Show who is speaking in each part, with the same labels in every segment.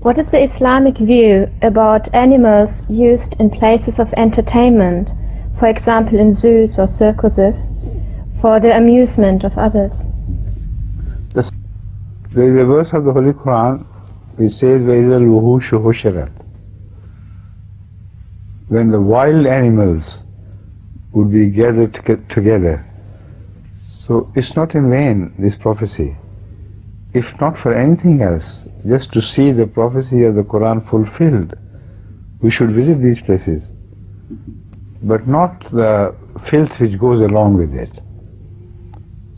Speaker 1: What is the Islamic view about animals used in places of entertainment, for example in zoos or circuses, for the amusement of others?
Speaker 2: There is a verse of the Holy Quran which says, وَإِذَا الْوُحُوشُ حُشِرَتْ. When the wild animals would be gathered together. So it's not in vain, this prophecy. If not for anything else, just to see the prophecy of the Quran fulfilled, we should visit these places, but not the filth which goes along with it.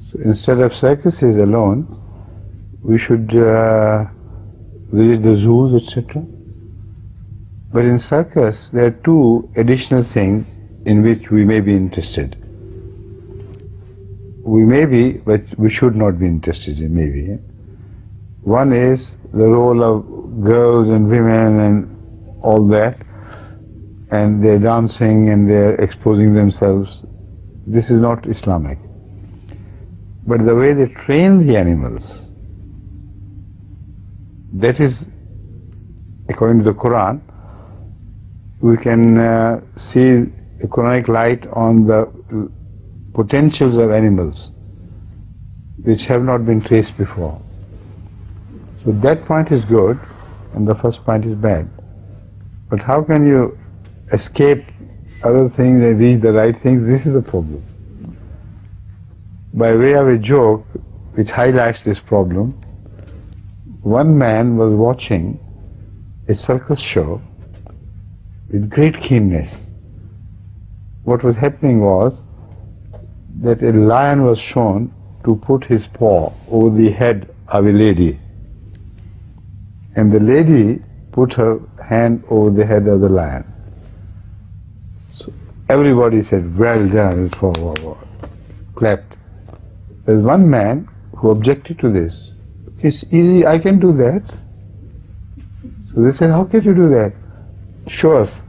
Speaker 2: So instead of circuses alone, we should visit the zoos, etc. But in circus, there are two additional things in which we may be interested. We may be, but we should not be interested in, maybe. One is the role of girls and women and all that, and they're dancing and they're exposing themselves. This is not Islamic. But the way they train the animals, that is, according to the Quran, we can see the Quranic light on the potentials of animals which have not been traced before. So that point is good and the first point is bad. But how can you escape other things and reach the right things? This is the problem. By way of a joke which highlights this problem, one man was watching a circus show with great keenness. What was happening was that a lion was shown to put his paw over the head of a lady, and the lady put her hand over the head of the lion. So everybody said, "Well done," clapped. There's one man who objected to this. "It's easy, I can do that." So they said, "How can you do that?" "Show us."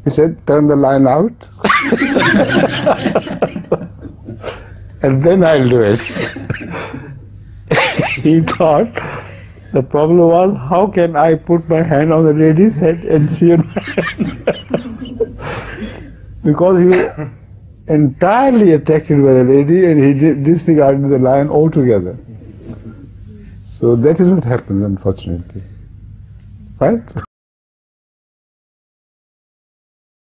Speaker 2: He said, "Turn the lion out and then I'll do it." He thought the problem was, how can I put my hand on the lady's head and she on my hand? Because he was entirely attracted by the lady and he disregarded the lion altogether. So that is what happens, unfortunately. Right?